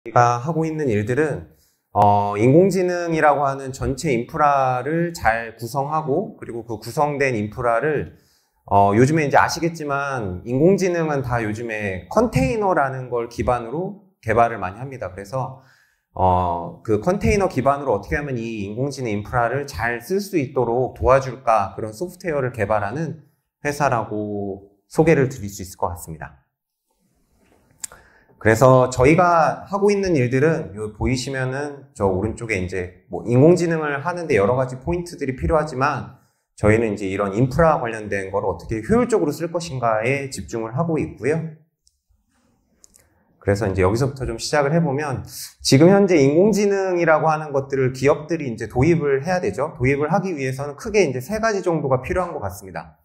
저희가 하고 있는 일들은 인공지능이라고 하는 전체 인프라를 잘 구성하고, 그리고 그 구성된 인프라를 요즘에 이제 아시겠지만 인공지능은 다 요즘에 컨테이너라는 걸 기반으로 개발을 많이 합니다. 그래서 그 컨테이너 기반으로 어떻게 하면 이 인공지능 인프라를 잘 쓸 수 있도록 도와줄까, 그런 소프트웨어를 개발하는 회사라고 소개를 드릴 수 있을 것 같습니다. 그래서 저희가 하고 있는 일들은 요 보이시면은 저 오른쪽에 이제 뭐 인공지능을 하는데 여러 가지 포인트들이 필요하지만, 저희는 이제 이런 인프라 관련된 걸 어떻게 효율적으로 쓸 것인가에 집중을 하고 있고요. 그래서 이제 여기서부터 좀 시작을 해보면, 지금 현재 인공지능이라고 하는 것들을 기업들이 이제 도입을 해야 되죠. 도입을 하기 위해서는 크게 이제 세 가지 정도가 필요한 것 같습니다.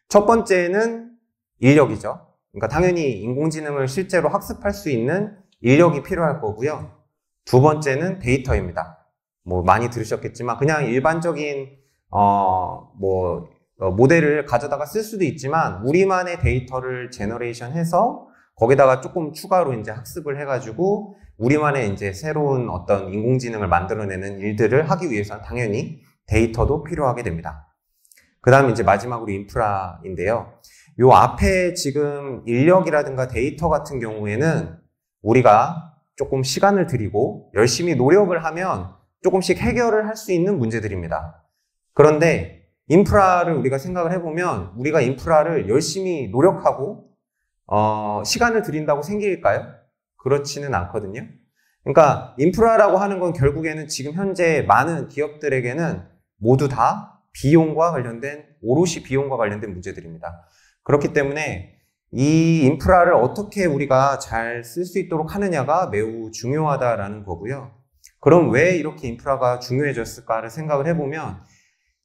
첫 번째는 인력이죠. 그러니까 당연히 인공지능을 실제로 학습할 수 있는 인력이 필요할 거고요. 두 번째는 데이터입니다. 뭐 많이 들으셨겠지만 그냥 일반적인 모델을 가져다가 쓸 수도 있지만, 우리만의 데이터를 제너레이션 해서 거기다가 조금 추가로 이제 학습을 해가지고 우리만의 이제 새로운 어떤 인공지능을 만들어내는 일들을 하기 위해서는 당연히 데이터도 필요하게 됩니다. 그 다음에 이제 마지막으로 인프라인데요. 요 앞에 지금 인력이라든가 데이터 같은 경우에는 우리가 조금 시간을 들이고 열심히 노력을 하면 조금씩 해결을 할 수 있는 문제들입니다. 그런데 인프라를 우리가 생각을 해보면, 우리가 인프라를 열심히 노력하고 시간을 들인다고 생길까요? 그렇지는 않거든요. 그러니까 인프라라고 하는 건 결국에는 지금 현재 많은 기업들에게는 모두 다 비용과 관련된, 오롯이 비용과 관련된 문제들입니다. 그렇기 때문에 이 인프라를 어떻게 우리가 잘 쓸 수 있도록 하느냐가 매우 중요하다라는 거고요. 그럼 왜 이렇게 인프라가 중요해졌을까를 생각을 해보면,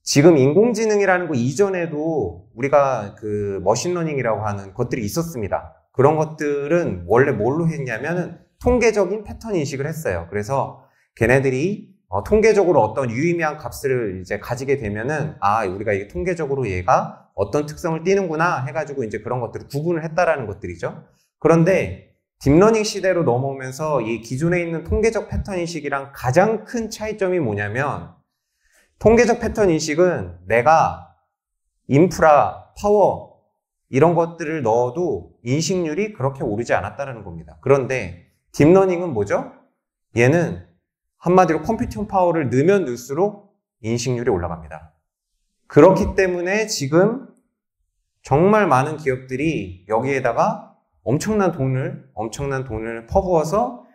지금 인공지능이라는 거 이전에도 우리가 그 머신러닝이라고 하는 것들이 있었습니다. 그런 것들은 원래 뭘로 했냐면은 통계적인 패턴 인식을 했어요. 그래서 걔네들이 통계적으로 어떤 유의미한 값을 이제 가지게 되면은, 우리가 이게 통계적으로 얘가 어떤 특성을 띠는구나 해가지고 이제 그런 것들을 구분을 했다라는 것들이죠. 그런데 딥러닝 시대로 넘어오면서 이 기존에 있는 통계적 패턴 인식이랑 가장 큰 차이점이 뭐냐면, 통계적 패턴 인식은 내가 인프라, 파워 이런 것들을 넣어도 인식률이 그렇게 오르지 않았다는 겁니다. 그런데 딥러닝은 뭐죠? 얘는 한마디로 컴퓨팅 파워를 넣으면 넣을수록 인식률이 올라갑니다. 그렇기 때문에 지금 정말 많은 기업들이 여기에다가 엄청난 돈을 퍼부어서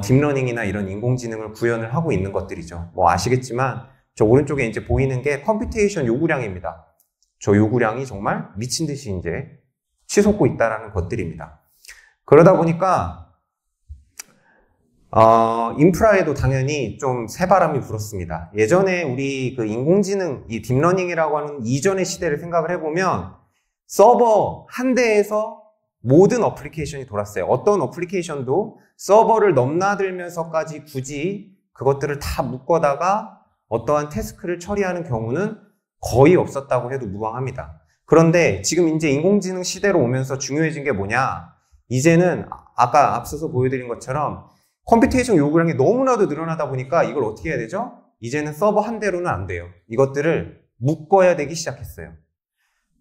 딥러닝이나 이런 인공지능을 구현을 하고 있는 것들이죠. 뭐 아시겠지만 저 오른쪽에 이제 보이는 게 컴퓨테이션 요구량입니다. 저 요구량이 정말 미친 듯이 이제 치솟고 있다라는 것들입니다. 그러다 보니까 인프라에도 당연히 좀 새바람이 불었습니다. 예전에 우리 그 인공지능, 이 딥러닝이라고 하는 이전의 시대를 생각을 해보면 서버 한 대에서 모든 어플리케이션이 돌았어요. 어떤 어플리케이션도 서버를 넘나들면서까지 굳이 그것들을 다 묶어다가 어떠한 태스크를 처리하는 경우는 거의 없었다고 해도 무방합니다. 그런데 지금 이제 인공지능 시대로 오면서 중요해진 게 뭐냐? 이제는 아까 앞서서 보여드린 것처럼 컴퓨테이션 요구량이 너무나도 늘어나다 보니까 이걸 어떻게 해야 되죠? 이제는 서버 한 대로는 안 돼요. 이것들을 묶어야 되기 시작했어요.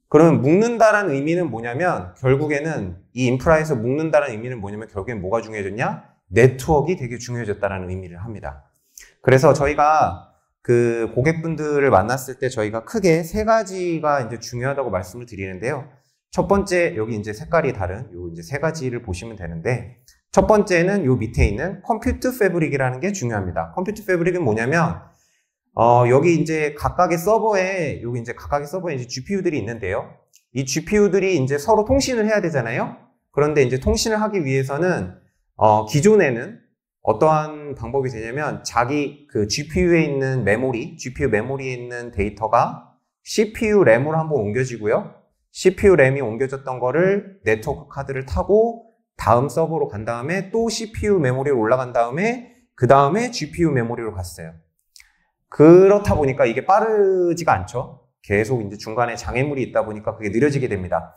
그러면 묶는다라는 의미는 뭐냐면, 결국에는 이 인프라에서 묶는다라는 의미는 뭐냐면, 결국엔 뭐가 중요해졌냐? 네트워크가 되게 중요해졌다라는 의미를 합니다. 그래서 저희가 그 고객분들을 만났을 때 저희가 크게 세 가지가 이제 중요하다고 말씀을 드리는데요. 첫 번째, 여기 이제 색깔이 다른 요 이제 세 가지를 보시면 되는데, 첫 번째는 요 밑에 있는 컴퓨트 패브릭이라는 게 중요합니다. 컴퓨트 패브릭은 뭐냐면, 여기 이제 각각의 서버에, 여기 이제 각각의 서버에 이제 GPU들이 있는데요. 이 GPU들이 이제 서로 통신을 해야 되잖아요. 그런데 이제 통신을 하기 위해서는, 기존에는 어떠한 방법이 되냐면, 자기 그 GPU에 있는 메모리, GPU 메모리에 있는 데이터가 CPU 램으로 한번 옮겨지고요. CPU 램이 옮겨졌던 거를 네트워크 카드를 타고 다음 서버로 간 다음에 또 CPU 메모리로 올라간 다음에 그 다음에 GPU 메모리로 갔어요. 그렇다 보니까 이게 빠르지가 않죠. 계속 이제 중간에 장애물이 있다 보니까 그게 느려지게 됩니다.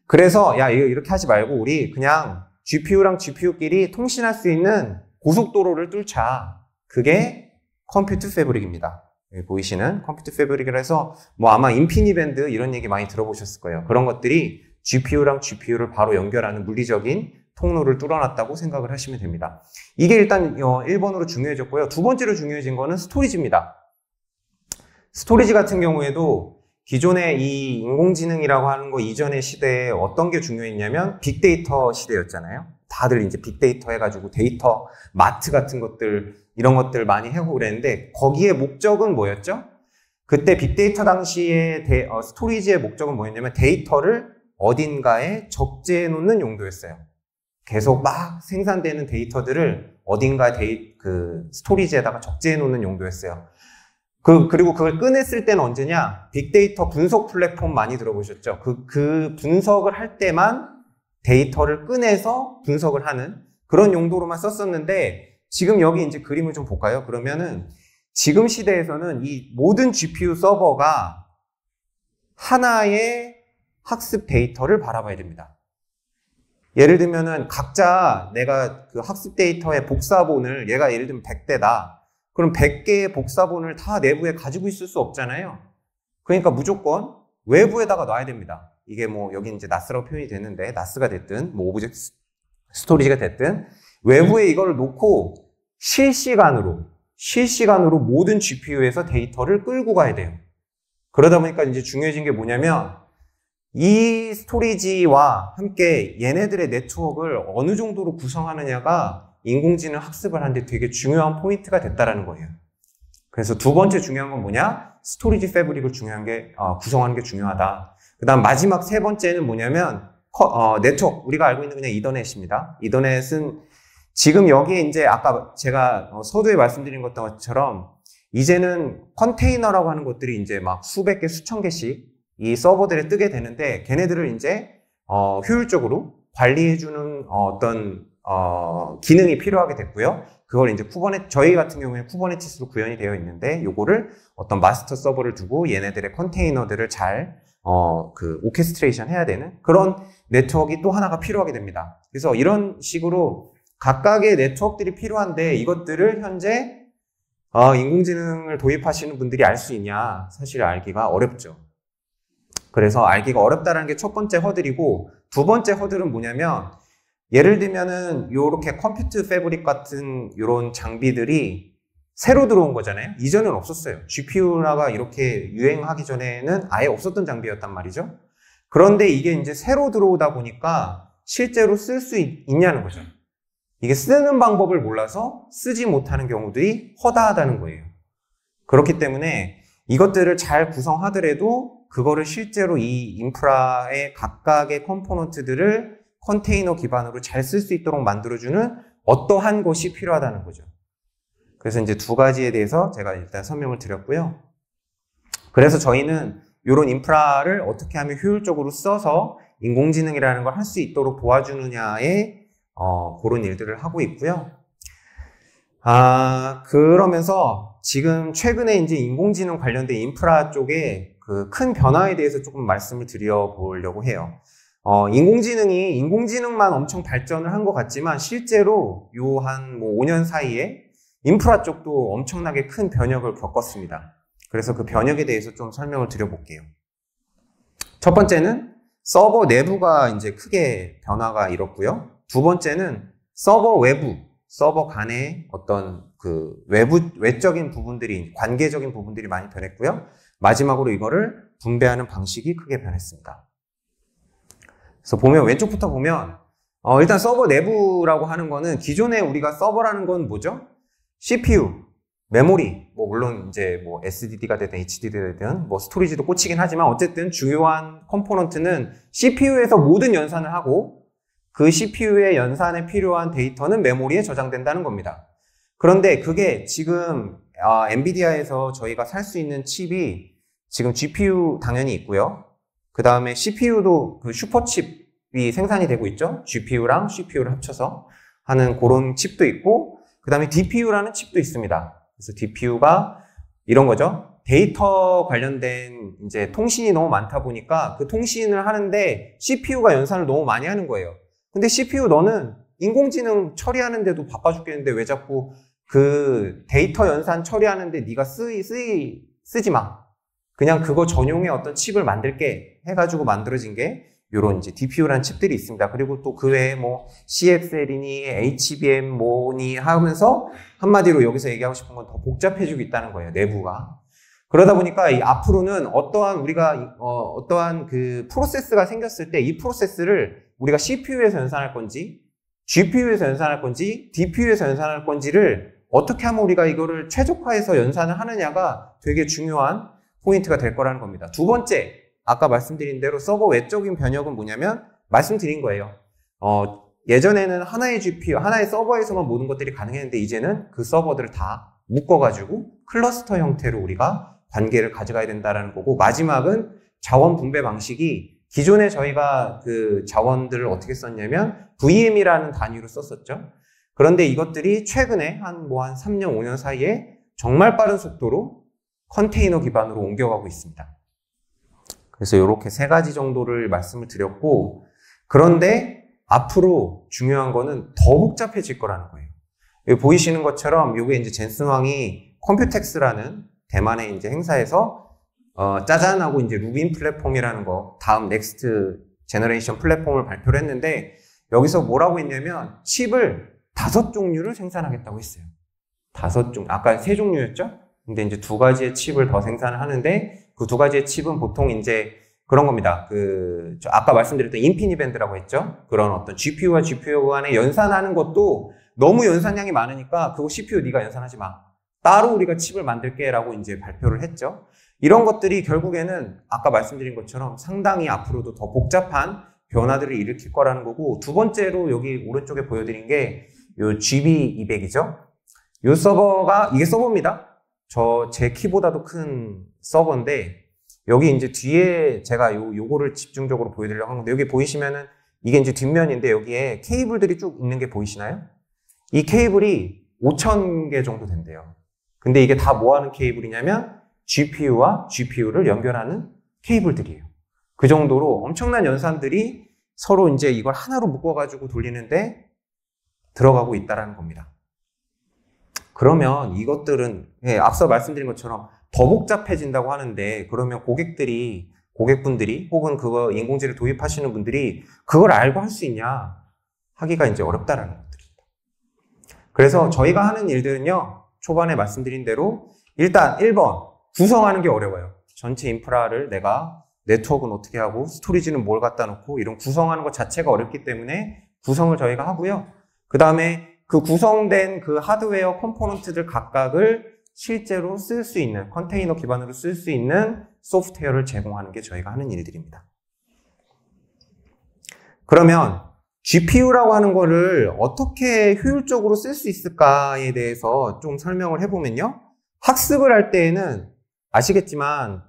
그래서 이거 이렇게 하지 말고 우리 그냥 GPU랑 GPU끼리 통신할 수 있는 고속도로를 뚫자. 그게 컴퓨트 패브릭입니다. 여기 보이시는 컴퓨트 패브릭이라 해서 뭐 아마 인피니밴드 이런 얘기 많이 들어보셨을 거예요. 그런 것들이 GPU랑 GPU를 바로 연결하는 물리적인 통로를 뚫어놨다고 생각을 하시면 됩니다. 이게 일단 1번으로 중요해졌고요. 두 번째로 중요해진 거는 스토리지입니다. 스토리지 같은 경우에도 기존의 이 인공지능이라고 하는 거 이전의 시대에 어떤 게 중요했냐면 빅데이터 시대였잖아요. 다들 이제 빅데이터 해가지고 데이터 마트 같은 것들 이런 것들 많이 하고 그랬는데 거기에 목적은 뭐였죠? 그때 빅데이터 당시에 스토리지의 목적은 뭐였냐면 데이터를 어딘가에 적재해 놓는 용도였어요. 계속 막 생산되는 데이터들을 어딘가 스토리지에다가 적재해 놓는 용도였어요. 그리고 그걸 꺼냈을 때는 언제냐? 빅데이터 분석 플랫폼 많이 들어보셨죠? 그 분석을 할 때만 데이터를 꺼내서 분석을 하는 그런 용도로만 썼었는데 지금 여기 이제 그림을 좀 볼까요? 그러면은 지금 시대에서는 이 모든 GPU 서버가 하나의 학습 데이터를 바라봐야 됩니다. 예를 들면은 각자 내가 그 학습 데이터의 복사본을 얘가 예를 들면 100대다. 그럼 100개의 복사본을 다 내부에 가지고 있을 수 없잖아요. 그러니까 무조건 외부에다가 놔야 됩니다. 이게 뭐 여기 이제 NAS라고 표현이 되는데 NAS가 됐든 뭐 오브젝트 스토리지가 됐든 외부에 이걸 놓고 실시간으로 모든 GPU에서 데이터를 끌고 가야 돼요. 그러다 보니까 이제 중요해진 게 뭐냐면 이 스토리지와 함께 얘네들의 네트워크를 어느 정도로 구성하느냐가 인공지능 학습을 하는데 되게 중요한 포인트가 됐다라는 거예요. 그래서 두 번째 중요한 건 뭐냐? 스토리지 패브릭을 구성하는 게 중요하다. 그 다음 마지막 세 번째는 뭐냐면 네트워크, 우리가 알고 있는 그냥 이더넷입니다. 이더넷은 지금 여기에 이제 아까 제가 서두에 말씀드린 것처럼 이제는 컨테이너라고 하는 것들이 이제 막 수백 개, 수천 개씩 이 서버들에 뜨게 되는데 걔네들을 이제 효율적으로 관리해주는 기능이 필요하게 됐고요. 그걸 이제 저희 같은 경우에 쿠버네티스로 구현이 되어 있는데 요거를 어떤 마스터 서버를 두고 얘네들의 컨테이너들을 잘 오케스트레이션 해야 되는 그런 네트워크가 또 하나가 필요하게 됩니다. 그래서 이런 식으로 각각의 네트워크들이 필요한데 이것들을 현재 인공지능을 도입하시는 분들이 알 수 있냐? 사실 알기가 어렵죠. 그래서 알기가 어렵다는 게 첫 번째 허들이고 두 번째 허들은 뭐냐면 예를 들면은 요렇게 컴퓨트 패브릭 같은 요런 장비들이 새로 들어온 거잖아요. 이전엔 없었어요. GPU가 이렇게 유행하기 전에는 아예 없었던 장비였단 말이죠. 그런데 이게 이제 새로 들어오다 보니까 실제로 쓸 수 있냐는 거죠. 이게 쓰는 방법을 몰라서 쓰지 못하는 경우들이 허다하다는 거예요. 그렇기 때문에 이것들을 잘 구성하더라도 그거를 실제로 이 인프라의 각각의 컴포넌트들을 컨테이너 기반으로 잘 쓸 수 있도록 만들어주는 어떠한 것이 필요하다는 거죠. 그래서 이제 두 가지에 대해서 제가 일단 설명을 드렸고요. 그래서 저희는 이런 인프라를 어떻게 하면 효율적으로 써서 인공지능이라는 걸 할 수 있도록 도와주느냐에 그런 일들을 하고 있고요. 그러면서 지금 최근에 이제 인공지능 관련된 인프라 쪽에 그 큰 변화에 대해서 조금 말씀을 드려보려고 해요. 인공지능만 엄청 발전을 한 것 같지만 실제로 요 한 5년 사이에 인프라 쪽도 엄청나게 큰 변혁을 겪었습니다. 그래서 그 변혁에 대해서 좀 설명을 드려볼게요. 첫 번째는 서버 내부가 이제 크게 변화가 일었고요. 두 번째는 서버 외부, 서버 간의 어떤 그 외적인 부분들이, 관계적인 부분들이 많이 변했고요. 마지막으로 이거를 분배하는 방식이 크게 변했습니다. 그래서 보면, 왼쪽부터 보면, 일단 서버 내부라고 하는 거는 기존에 우리가 서버라는 건 뭐죠? CPU, 메모리, 물론 이제 SSD가 되든 HDD가 되든 스토리지도 꽂히긴 하지만 어쨌든 중요한 컴포넌트는 CPU에서 모든 연산을 하고 그 CPU의 연산에 필요한 데이터는 메모리에 저장된다는 겁니다. 그런데 그게 지금 엔비디아에서 저희가 살 수 있는 칩이 지금 GPU 당연히 있고요. 그 다음에 CPU도 그 슈퍼칩이 생산이 되고 있죠. GPU랑 CPU를 합쳐서 하는 그런 칩도 있고, 그 다음에 DPU라는 칩도 있습니다. 그래서 DPU가 이런 거죠. 데이터 관련된 이제 통신이 너무 많다 보니까 그 통신을 하는데 CPU가 연산을 너무 많이 하는 거예요. 근데 CPU 너는 인공지능 처리하는데도 바빠 죽겠는데 왜 자꾸 그 데이터 연산 처리하는데 네가 쓰지 마. 그냥 그거 전용의 어떤 칩을 만들게 해가지고 만들어진 게 요런 이제 DPU라는 칩들이 있습니다. 그리고 또 그 외에 뭐 CXL이니 HBM 뭐니 하면서 한마디로 여기서 얘기하고 싶은 건 더 복잡해지고 있다는 거예요. 내부가. 그러다 보니까 이 앞으로는 어떠한 우리가 어떠한 그 프로세스가 생겼을 때 이 프로세스를 우리가 CPU에서 연산할 건지 GPU에서 연산할 건지 DPU에서 연산할 건지를 어떻게 하면 우리가 이거를 최적화해서 연산을 하느냐가 되게 중요한 포인트가 될 거라는 겁니다. 두 번째, 아까 말씀드린 대로 서버 외적인 변형은 뭐냐면 말씀드린 거예요. 예전에는 하나의 GPU, 하나의 서버에서만 모든 것들이 가능했는데 이제는 그 서버들을 다 묶어가지고 클러스터 형태로 우리가 관계를 가져가야 된다는 거고, 마지막은 자원 분배 방식이 기존에 저희가 그 자원들을 어떻게 썼냐면 VM이라는 단위로 썼었죠. 그런데 이것들이 최근에 한 3년, 5년 사이에 정말 빠른 속도로 컨테이너 기반으로 옮겨가고 있습니다. 그래서 이렇게 세 가지 정도를 말씀을 드렸고, 그런데 앞으로 중요한 거는 더 복잡해질 거라는 거예요. 여기 보이시는 것처럼 이게 이제 젠슨왕이 컴퓨텍스라는 대만의 이제 행사에서 짜잔하고 이제 루빈 플랫폼이라는 거, 다음 넥스트 제너레이션 플랫폼을 발표를 했는데, 여기서 뭐라고 했냐면 칩을 5종류를 생산하겠다고 했어요. 5종류. 아까 3종류였죠? 근데 이제 2가지의 칩을 더 생산을 하는데, 그 2가지의 칩은 보통 이제 그런 겁니다. 아까 말씀드렸던 인피니밴드라고 했죠? 그런 어떤 GPU와 GPU 간에 연산하는 것도 너무 연산량이 많으니까 그거 CPU 네가 연산하지 마. 따로 우리가 칩을 만들게 라고 이제 발표를 했죠. 이런 것들이 결국에는 아까 말씀드린 것처럼 상당히 앞으로도 더 복잡한 변화들을 일으킬 거라는 거고, 두 번째로 여기 오른쪽에 보여드린 게 요 GB200이죠. 요 서버가, 이게 서버입니다. 제 키보다도 큰 서버인데, 여기 이제 뒤에 제가 요거를 집중적으로 보여드리려고 하는 건데, 여기 보이시면은 이게 이제 뒷면인데 여기에 케이블들이 쭉 있는 게 보이시나요? 이 케이블이 5,000개 정도 된대요. 근데 이게 다 뭐 하는 케이블이냐면 GPU와 GPU를 연결하는 케이블들이에요. 그 정도로 엄청난 연산들이 서로 이제 이걸 하나로 묶어가지고 돌리는데 들어가고 있다는 겁니다. 그러면 이것들은 앞서 말씀드린 것처럼 더 복잡해진다고 하는데, 그러면 고객분들이 혹은 그거 인공지능을 도입하시는 분들이 그걸 알고 할 수 있냐 하기가 이제 어렵다라는 것들입니다. 그래서 저희가 하는 일들은요, 초반에 말씀드린 대로 일단 1번 구성하는 게 어려워요. 전체 인프라를 내가 네트워크는 어떻게 하고 스토리지는 뭘 갖다 놓고 이런 구성하는 것 자체가 어렵기 때문에 구성을 저희가 하고요. 그 다음에 그 구성된 그 하드웨어 컴포넌트들 각각을 실제로 쓸 수 있는, 컨테이너 기반으로 쓸 수 있는 소프트웨어를 제공하는 게 저희가 하는 일들입니다. 그러면 GPU라고 하는 거를 어떻게 효율적으로 쓸 수 있을까에 대해서 좀 설명을 해보면요. 학습을 할 때에는 아시겠지만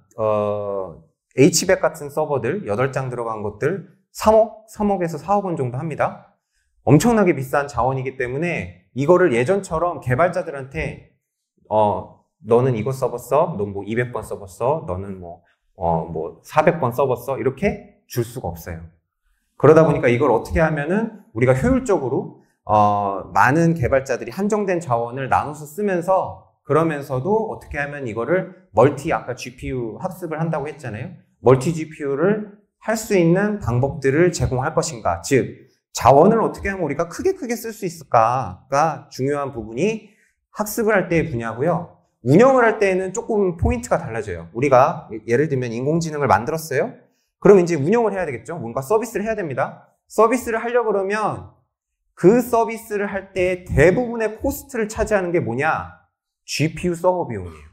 HBAC 같은 서버들 8장 들어간 것들 3억에서 4억 원 정도 합니다. 엄청나게 비싼 자원이기 때문에 이거를 예전처럼 개발자들한테 너는 이거 서버 써, 넌 뭐 200번 서버 써, 너는 뭐 400번 서버 써, 이렇게 줄 수가 없어요. 그러다 보니까 이걸 어떻게 하면은 우리가 효율적으로 많은 개발자들이 한정된 자원을 나눠서 쓰면서, 그러면서도 어떻게 하면 이거를 아까 GPU 학습을 한다고 했잖아요. 멀티 GPU를 할 수 있는 방법들을 제공할 것인가, 즉 자원을 어떻게 하면 우리가 크게 쓸 수 있을까가 중요한 부분이 학습을 할 때의 분야고요. 운영을 할 때에는 조금 포인트가 달라져요. 우리가 예를 들면 인공지능을 만들었어요. 그럼 이제 운영을 해야 되겠죠. 뭔가 서비스를 해야 됩니다. 서비스를 하려고 그러면 그 서비스를 할 때 대부분의 코스트를 차지하는 게 뭐냐? GPU 서버 비용이에요.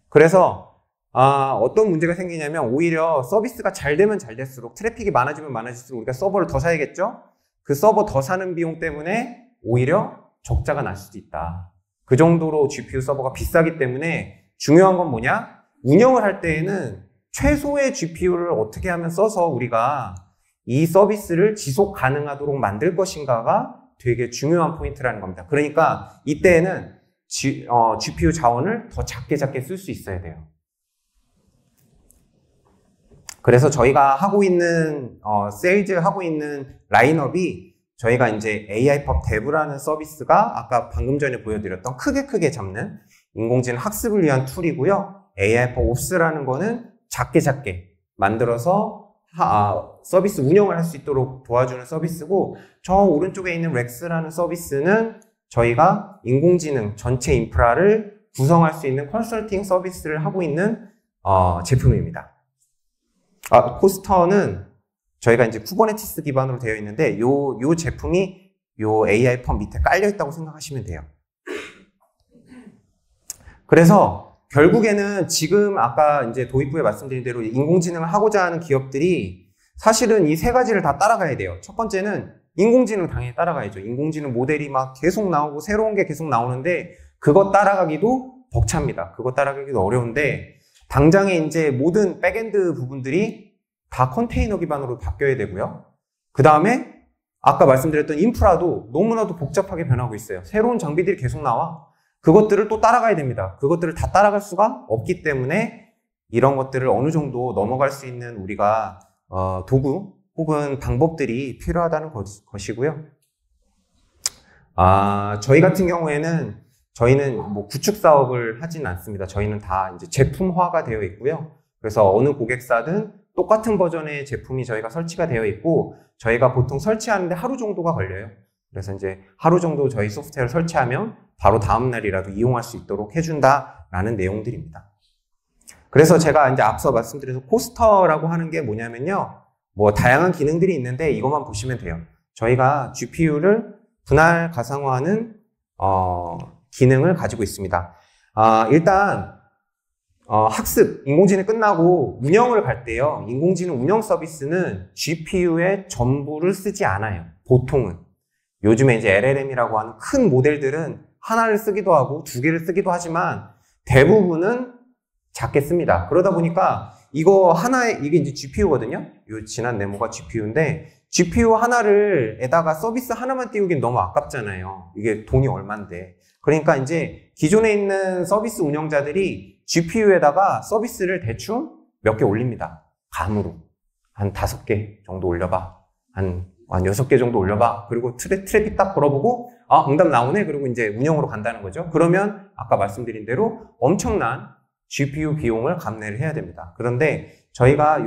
그래서 어떤 문제가 생기냐면 오히려 서비스가 잘 되면 잘 될수록, 트래픽이 많아지면 많아질수록 우리가 서버를 더 사야겠죠? 그 서버 더 사는 비용 때문에 오히려 적자가 날 수도 있다. 그 정도로 GPU 서버가 비싸기 때문에 중요한 건 뭐냐? 운영을 할 때에는 최소의 GPU를 어떻게 하면 써서 우리가 이 서비스를 지속 가능하도록 만들 것인가가 되게 중요한 포인트라는 겁니다. 그러니까 이때에는 GPU 자원을 더 작게 쓸 수 있어야 돼요. 그래서 저희가 하고 있는 세일즈 하고 있는 라인업이 저희가 이제 AIPub Dev라는 서비스가 아까 방금 전에 보여드렸던 크게 잡는 인공지능 학습을 위한 툴이고요. AIPub Ops라는 거는 작게 만들어서 서비스 운영을 할 수 있도록 도와주는 서비스고, 저 오른쪽에 있는 Rex라는 서비스는 저희가 인공지능 전체 인프라를 구성할 수 있는 컨설팅 서비스를 하고 있는 제품입니다. 코스터는 저희가 이제 쿠버네티스 기반으로 되어 있는데 요 제품이 요 AIPub 밑에 깔려 있다고 생각하시면 돼요. 그래서 결국에는 지금 아까 이제 도입부에 말씀드린 대로 인공지능을 하고자 하는 기업들이 사실은 이 세 가지를 다 따라가야 돼요. 첫 번째는 인공지능 당연히 따라가야죠. 인공지능 모델이 막 계속 나오고 새로운 게 계속 나오는데 그거 따라가기도 벅찹니다. 그거 따라가기도 어려운데 당장에 이제 모든 백엔드 부분들이 다 컨테이너 기반으로 바뀌어야 되고요. 그 다음에 아까 말씀드렸던 인프라도 너무나도 복잡하게 변하고 있어요. 새로운 장비들이 계속 나와. 그것들을 또 따라가야 됩니다. 그것들을 다 따라갈 수가 없기 때문에 이런 것들을 어느 정도 넘어갈 수 있는 우리가 도구 혹은 방법들이 필요하다는 것이고요. 저희 같은 경우에는 저희는 뭐 구축 사업을 하진 않습니다. 저희는 다 이제 제품화가 되어 있고요. 그래서 어느 고객사든 똑같은 버전의 제품이 저희가 설치가 되어 있고, 저희가 보통 설치하는데 하루 정도가 걸려요. 그래서 이제 하루 정도 저희 소프트웨어를 설치하면 바로 다음 날이라도 이용할 수 있도록 해준다라는 내용들입니다. 그래서 제가 이제 앞서 말씀드린 코스터라고 하는 게 뭐냐면요. 뭐 다양한 기능들이 있는데 이것만 보시면 돼요. 저희가 GPU를 분할 가상화하는 기능을 가지고 있습니다. 일단 학습, 인공지능 끝나고 운영을 갈 때요. 인공지능 운영 서비스는 GPU의 전부를 쓰지 않아요. 보통은. 요즘에 이제 LLM이라고 하는 큰 모델들은 하나를 쓰기도 하고 두 개를 쓰기도 하지만 대부분은 작게 씁니다. 그러다 보니까 이게 이제 GPU거든요. 요 지난 네모가 GPU인데 GPU 하나에다가 서비스 하나만 띄우긴 너무 아깝잖아요. 이게 돈이 얼만데. 그러니까 이제 기존에 있는 서비스 운영자들이 GPU에다가 서비스를 대충 몇 개 올립니다. 감으로. 한 5개 정도 올려봐. 한 6개 정도 올려봐. 그리고 트래픽 딱 걸어보고, 응답 나오네? 그리고 이제 운영으로 간다는 거죠. 그러면 아까 말씀드린 대로 엄청난 GPU 비용을 감내를 해야 됩니다. 그런데 저희가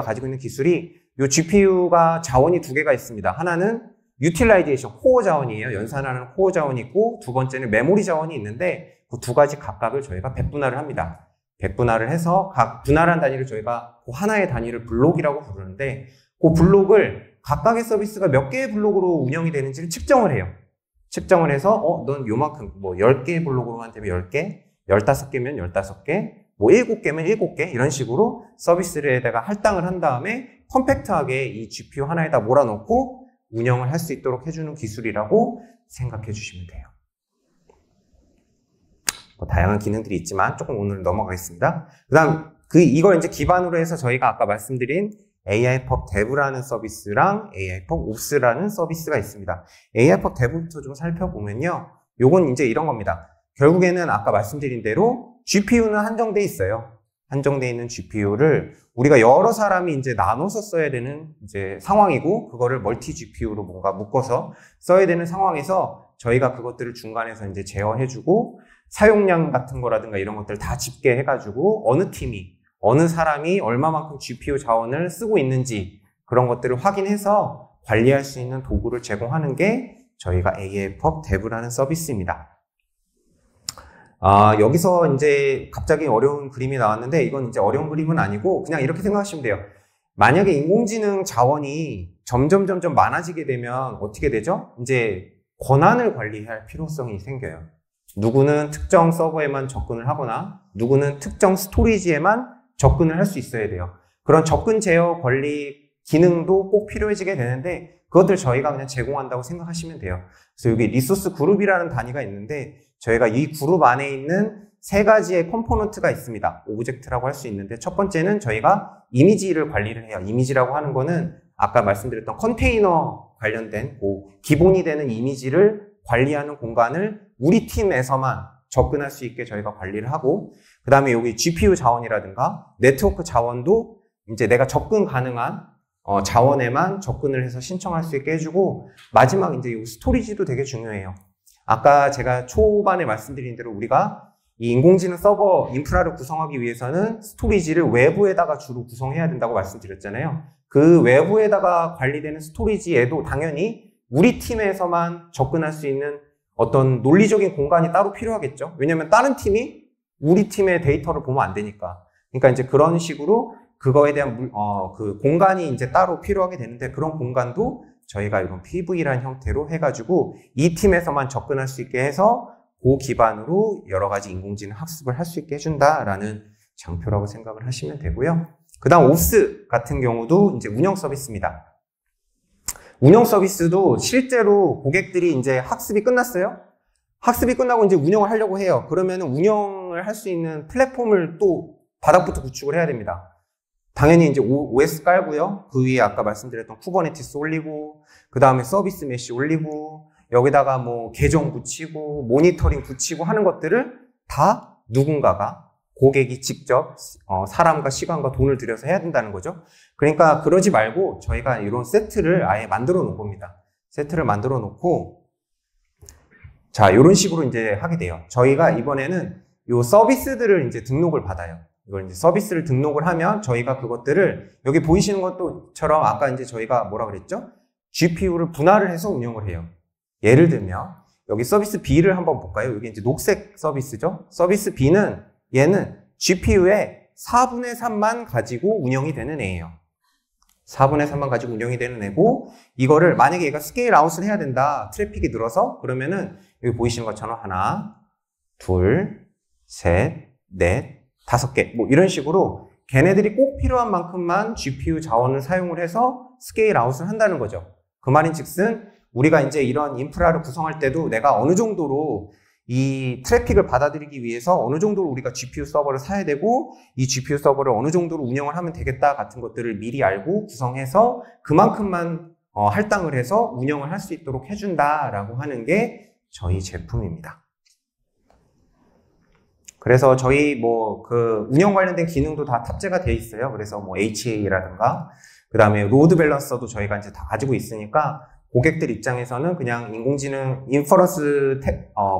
가지고 있는 기술이 요 GPU가 자원이 두 개가 있습니다. 하나는 유틸라이제이션, 코어 자원이에요. 연산하는 코어 자원이 있고, 두 번째는 메모리 자원이 있는데 그 두 가지 각각을 저희가 백분할을 합니다. 백분할을 해서 각 분할한 단위를 저희가 그 하나의 단위를 블록이라고 부르는데 그 블록을 각각의 서비스가 몇 개의 블록으로 운영이 되는지를 측정을 해요. 측정을 해서 넌 요만큼 뭐 10개의 블록으로만 되면 10개, 15개면 15개, 뭐 7개면 7개 이런 식으로 서비스에다가 할당을 한 다음에 컴팩트하게 이 GPU 하나에다 몰아넣고 운영을 할 수 있도록 해주는 기술이라고 생각해 주시면 돼요. 뭐 다양한 기능들이 있지만 조금 오늘 넘어가겠습니다. 그 다음 이걸 이제 기반으로 해서 저희가 아까 말씀드린 AIPub Dev라는 서비스랑 AIPub Ops라는 서비스가 있습니다. AIPub Dev부터 좀 살펴보면요. 요건 이제 이런 겁니다. 결국에는 아까 말씀드린 대로 GPU는 한정돼 있어요. 한정돼 있는 GPU를 우리가 여러 사람이 이제 나눠서 써야 되는 이제 상황이고, 그거를 멀티 GPU로 뭔가 묶어서 써야 되는 상황에서 저희가 그것들을 중간에서 이제 제어해주고, 사용량 같은 거라든가 이런 것들 다 집계해가지고 어느 팀이, 어느 사람이 얼마만큼 GPU 자원을 쓰고 있는지 그런 것들을 확인해서 관리할 수 있는 도구를 제공하는 게 저희가 AIPub Dev라는 서비스입니다. 여기서 이제 갑자기 어려운 그림이 나왔는데 이건 이제 어려운 그림은 아니고 그냥 이렇게 생각하시면 돼요. 만약에 인공지능 자원이 점점 많아지게 되면 어떻게 되죠? 이제 권한을 관리할 필요성이 생겨요. 누구는 특정 서버에만 접근을 하거나 누구는 특정 스토리지에만 접근을 할 수 있어야 돼요. 그런 접근 제어 관리 기능도 꼭 필요해지게 되는데 그것들 저희가 그냥 제공한다고 생각하시면 돼요. 그래서 여기 리소스 그룹이라는 단위가 있는데 저희가 이 그룹 안에 있는 세 가지의 컴포넌트가 있습니다. 오브젝트라고 할 수 있는데 첫 번째는 저희가 이미지를 관리를 해요. 이미지라고 하는 거는 아까 말씀드렸던 컨테이너 관련된 기본이 되는 이미지를 관리하는 공간을 우리 팀에서만 접근할 수 있게 저희가 관리를 하고, 그 다음에 여기 GPU 자원이라든가 네트워크 자원도 이제 내가 접근 가능한 자원에만 접근을 해서 신청할 수 있게 해주고, 마지막 이제 이 스토리지도 되게 중요해요. 아까 제가 초반에 말씀드린 대로 우리가 이 인공지능 서버 인프라를 구성하기 위해서는 스토리지를 외부에다가 주로 구성해야 된다고 말씀드렸잖아요. 그 외부에다가 관리되는 스토리지에도 당연히 우리 팀에서만 접근할 수 있는 어떤 논리적인 공간이 따로 필요하겠죠. 왜냐하면 다른 팀이 우리 팀의 데이터를 보면 안 되니까. 그러니까 이제 그런 식으로 그거에 대한 그 공간이 이제 따로 필요하게 되는데, 그런 공간도 저희가 이런 PV라는 형태로 해가지고 이 팀에서만 접근할 수 있게 해서 그 기반으로 여러 가지 인공지능 학습을 할 수 있게 해준다라는 장표라고 생각을 하시면 되고요. 그 다음 옵스 같은 경우도 이제 운영 서비스입니다. 운영 서비스도 실제로 고객들이 이제 학습이 끝났어요. 학습이 끝나고 이제 운영을 하려고 해요. 그러면 운영을 할 수 있는 플랫폼을 또 바닥부터 구축을 해야 됩니다. 당연히 이제 OS 깔고요. 그 위에 아까 말씀드렸던 쿠버네티스 올리고, 그 다음에 서비스 메쉬 올리고, 여기다가 뭐 계정 붙이고, 모니터링 붙이고 하는 것들을 다 누군가가, 고객이 직접 사람과 시간과 돈을 들여서 해야 된다는 거죠. 그러니까 그러지 말고 저희가 이런 세트를 아예 만들어 놓은 겁니다. 세트를 만들어 놓고, 자, 이런 식으로 이제 하게 돼요. 저희가 이번에는 이 서비스들을 이제 등록을 받아요. 이걸 이제 서비스를 등록을 하면 저희가 그것들을 여기 보이시는 것처럼 아까 이제 저희가 뭐라 그랬죠? GPU를 분할을 해서 운영을 해요. 예를 들면 여기 서비스 B를 한번 볼까요? 여기 이제 녹색 서비스죠? 서비스 B는 얘는 GPU의 4분의 3만 가지고 운영이 되는 애예요. 4분의 3만 가지고 운영이 되는 애고, 이거를 만약에 얘가 스케일 아웃을 해야 된다. 트래픽이 늘어서 그러면은 여기 보이시는 것처럼 하나, 둘, 셋, 넷, 5개 뭐 이런 식으로 걔네들이 꼭 필요한 만큼만 GPU 자원을 사용을 해서 스케일 아웃을 한다는 거죠. 그 말인즉슨 우리가 이제 이런 인프라를 구성할 때도 내가 어느 정도로 이 트래픽을 받아들이기 위해서 어느 정도로 우리가 GPU 서버를 사야 되고, 이 GPU 서버를 어느 정도로 운영을 하면 되겠다 같은 것들을 미리 알고 구성해서 그만큼만 할당을 해서 운영을 할 수 있도록 해준다라고 하는 게 저희 제품입니다. 그래서 저희 뭐 그 운영 관련된 기능도 다 탑재가 돼 있어요. 그래서 뭐 HA라든가 그 다음에 로드 밸런서도 저희가 이제 다 가지고 있으니까 고객들 입장에서는 그냥 인공지능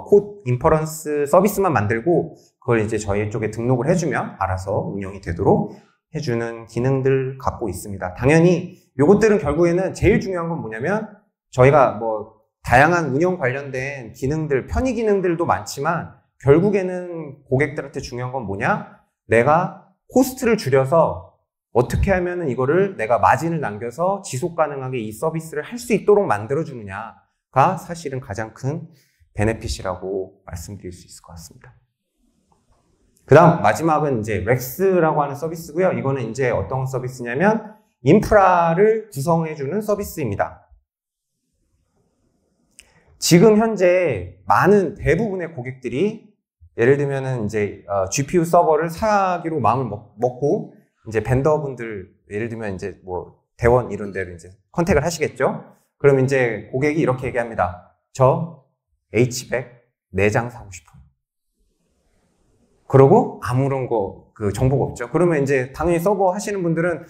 콧 인퍼런스 서비스만 만들고 그걸 이제 저희 쪽에 등록을 해주면 알아서 운영이 되도록 해주는 기능들 갖고 있습니다. 당연히 요것들은 결국에는 제일 중요한 건 뭐냐면 저희가 뭐 다양한 운영 관련된 기능들, 편의 기능들도 많지만 결국에는 고객들한테 중요한 건 뭐냐? 내가 코스트를 줄여서 어떻게 하면은 이거를 내가 마진을 남겨서 지속 가능하게 이 서비스를 할 수 있도록 만들어주느냐가 사실은 가장 큰 베네핏이라고 말씀드릴 수 있을 것 같습니다. 그 다음 마지막은 이제 렉스라고 하는 서비스고요. 이거는 이제 어떤 서비스냐면 인프라를 구성해주는 서비스입니다. 지금 현재 많은 대부분의 고객들이 예를 들면은 이제 GPU 서버를 사기로 마음을 먹고 이제 벤더분들 예를 들면 이제 뭐 대원 이런 데로 이제 컨택을 하시겠죠. 그럼 이제 고객이 이렇게 얘기합니다. 저 H100 4장 사고 싶어요. 그러고 아무런 그 정보가 없죠. 그러면 이제 당연히 서버 하시는 분들은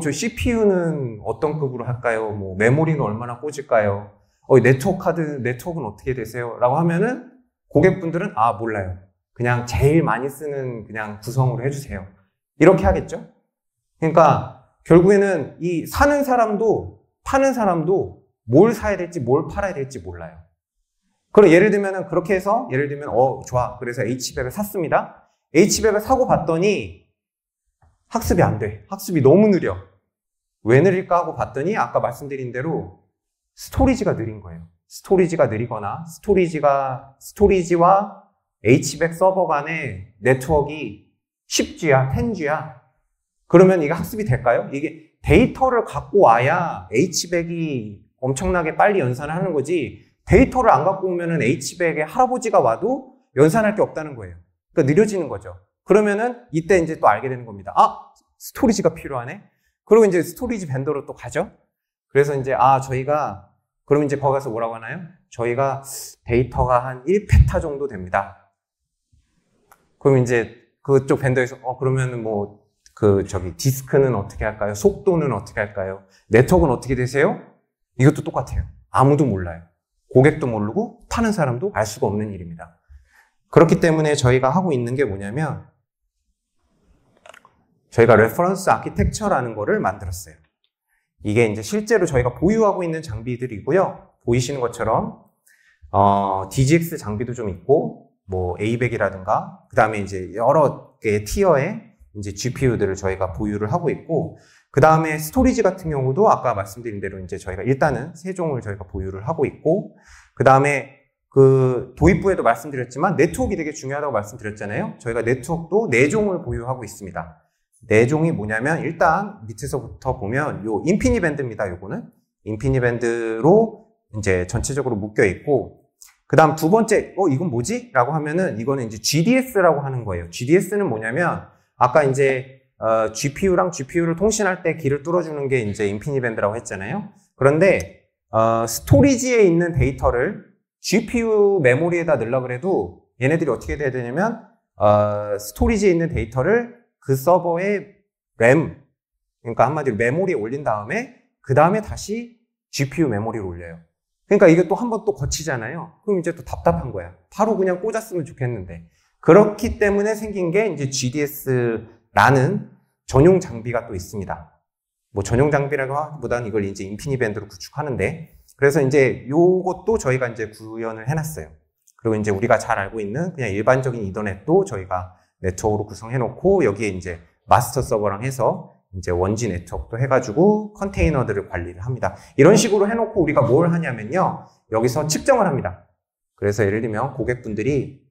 저 CPU는 어떤 급으로 할까요? 뭐 메모리는 얼마나 꽂을까요? 네트워크는 어떻게 되세요? 라고 하면은 고객분들은 몰라요. 그냥 제일 많이 쓰는 그냥 구성으로 해주세요. 이렇게 하겠죠. 그러니까 결국에는 이 사는 사람도 파는 사람도 뭘 사야 될지 뭘 팔아야 될지 몰라요. 그럼 예를 들면은 그렇게 해서 예를 들면 좋아. 그래서 H100을 샀습니다. H100을 사고 봤더니 학습이 안 돼. 학습이 너무 느려. 왜 느릴까 하고 봤더니 아까 말씀드린 대로 스토리지가 느린 거예요. 스토리지가 느리거나 스토리지와 H100 서버 간의 네트워크가 10G야, 10G야. 그러면 이게 학습이 될까요? 이게 데이터를 갖고 와야 H100이 엄청나게 빨리 연산을 하는 거지, 데이터를 안 갖고 오면은 H100의 할아버지가 와도 연산할 게 없다는 거예요. 그러니까 느려지는 거죠. 그러면은 이때 이제 또 알게 되는 겁니다. 스토리지가 필요하네? 그리고 이제 스토리지 벤더로 또 가죠? 그래서 이제 저희가 그럼 이제 거기 가서 뭐라고 하나요? 저희가 데이터가 한 1페타 정도 됩니다. 그럼 이제 그쪽 벤더에서 그러면은 뭐 디스크는 어떻게 할까요? 속도는 어떻게 할까요? 네트워크는 어떻게 되세요? 이것도 똑같아요. 아무도 몰라요. 고객도 모르고 파는 사람도 알 수가 없는 일입니다. 그렇기 때문에 저희가 하고 있는 게 뭐냐면 저희가 레퍼런스 아키텍처라는 거를 만들었어요. 이게 이제 실제로 저희가 보유하고 있는 장비들이고요. 보이시는 것처럼 DGX 장비도 좀 있고 뭐 A100이라든가 그 다음에 이제 여러 개의 티어의 이제 GPU들을 저희가 보유를 하고 있고 그 다음에 스토리지 같은 경우도 아까 말씀드린 대로 이제 저희가 일단은 3종을 저희가 보유를 하고 있고 그 다음에 도입부에도 말씀드렸지만 네트워크가 되게 중요하다고 말씀드렸잖아요. 저희가 네트워크도 4종을 보유하고 있습니다. 4종이 뭐냐면 일단 밑에서부터 보면 요 인피니밴드입니다. 요거는 인피니밴드로 이제 전체적으로 묶여 있고 그 다음 두 번째 이건 뭐지? 라고 하면은 이거는 이제 GDS라고 하는 거예요. GDS는 뭐냐면 아까 이제 GPU랑 GPU를 통신할 때 길을 뚫어주는 게 이제 인피니밴드라고 했잖아요. 그런데 스토리지에 있는 데이터를 GPU 메모리에다 넣으려고 그래도 얘네들이 어떻게 돼야 되냐면 스토리지에 있는 데이터를 그 서버의 램, 그러니까 한마디로 메모리에 올린 다음에 그 다음에 다시 GPU 메모리로 올려요. 그러니까 이게 또 한 번 또 거치잖아요. 그럼 이제 또 답답한 거야. 바로 그냥 꽂았으면 좋겠는데. 그렇기 때문에 생긴 게 이제 GDS라는 전용 장비가 또 있습니다. 뭐 전용 장비라고 하기보다는 이걸 이제 인피니밴드로 구축하는데, 그래서 이제 요것도 저희가 이제 구현을 해놨어요. 그리고 이제 우리가 잘 알고 있는 그냥 일반적인 이더넷도 저희가 네트워크로 구성해놓고 여기에 이제 마스터 서버랑 해서 이제 원지 네트워크도 해가지고 컨테이너들을 관리를 합니다. 이런 식으로 해놓고 우리가 뭘 하냐면요. 여기서 측정을 합니다. 그래서 예를 들면 고객분들이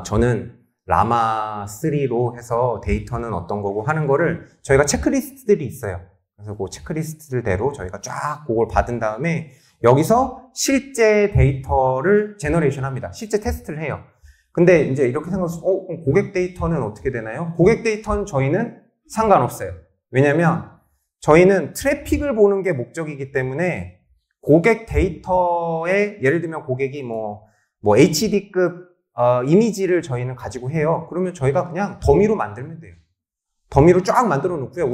저는 라마3로 해서 데이터는 어떤 거고 하는 거를 저희가 체크리스트들이 있어요. 그래서 그 체크리스트들대로 저희가 쫙 그걸 받은 다음에 여기서 실제 데이터를 제너레이션 합니다. 실제 테스트를 해요. 근데 이제 이렇게 생각해서 그럼 고객 데이터는 어떻게 되나요? 고객 데이터는 저희는 상관없어요. 왜냐면 저희는 트래픽을 보는 게 목적이기 때문에 고객 데이터에 예를 들면 고객이 뭐 HD급 이미지를 저희는 가지고 해요. 그러면 저희가 그냥 더미로 만들면 돼요. 더미로 쫙 만들어 놓고요.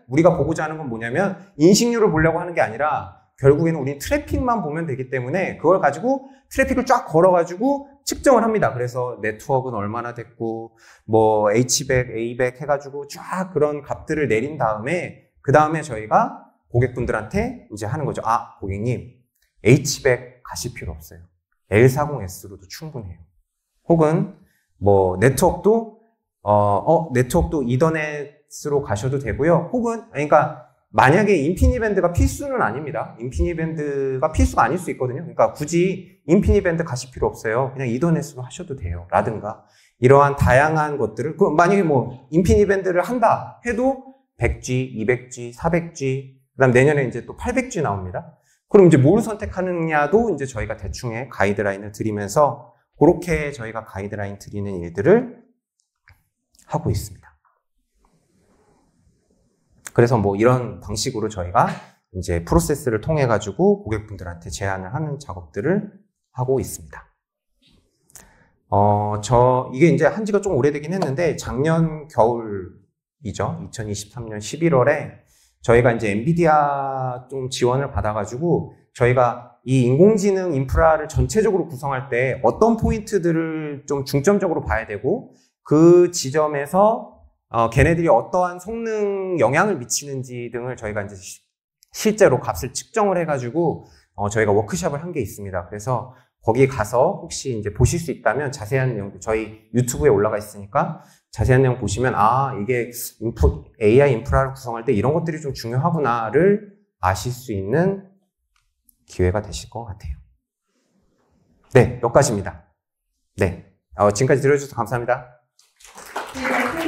우리가 보고자 하는 건 뭐냐면 인식률을 보려고 하는 게 아니라 결국에는 우리는 트래픽만 보면 되기 때문에 그걸 가지고 트래픽을 쫙 걸어가지고 측정을 합니다. 그래서 네트워크는 얼마나 됐고 뭐 H100, A100 해가지고 쫙 그런 값들을 내린 다음에 그 다음에 저희가 고객분들한테 이제 하는 거죠. 고객님 H100 가실 필요 없어요. L40S로도 충분해요. 혹은 뭐 네트워크도 이더넷으로 가셔도 되고요. 혹은 그러니까 만약에 인피니밴드가 필수는 아닙니다. 인피니밴드가 필수가 아닐 수 있거든요. 그러니까 굳이 인피니밴드 가실 필요 없어요. 그냥 이더넷으로 하셔도 돼요. 라든가 이러한 다양한 것들을 만약에 뭐 인피니밴드를 한다 해도 100G, 200G, 400G 그다음 내년에 이제 또 800G 나옵니다. 그럼 이제 뭘 선택하느냐도 이제 저희가 대충의 가이드라인을 드리면서 그렇게 저희가 가이드라인 드리는 일들을 하고 있습니다. 그래서 뭐 이런 방식으로 저희가 이제 프로세스를 통해 가지고 고객분들한테 제안을 하는 작업들을 하고 있습니다. 이게 이제 한 지가 좀 오래되긴 했는데 작년 겨울이죠. 2023년 11월에 저희가 이제 엔비디아 좀 지원을 받아가지고 저희가 이 인공지능 인프라를 전체적으로 구성할 때 어떤 포인트들을 좀 중점적으로 봐야 되고 그 지점에서 걔네들이 어떠한 성능 영향을 미치는지 등을 저희가 이제 실제로 값을 측정을 해가지고 저희가 워크숍을 한 게 있습니다. 그래서 거기 가서 혹시 이제 보실 수 있다면 자세한 내용 저희 유튜브에 올라가 있으니까 자세한 내용 보시면 이게 AI 인프라를 구성할 때 이런 것들이 좀 중요하구나를 아실 수 있는 기회가 되실 것 같아요. 네, 여기까지입니다. 네, 지금까지 들어주셔서 감사합니다. 네,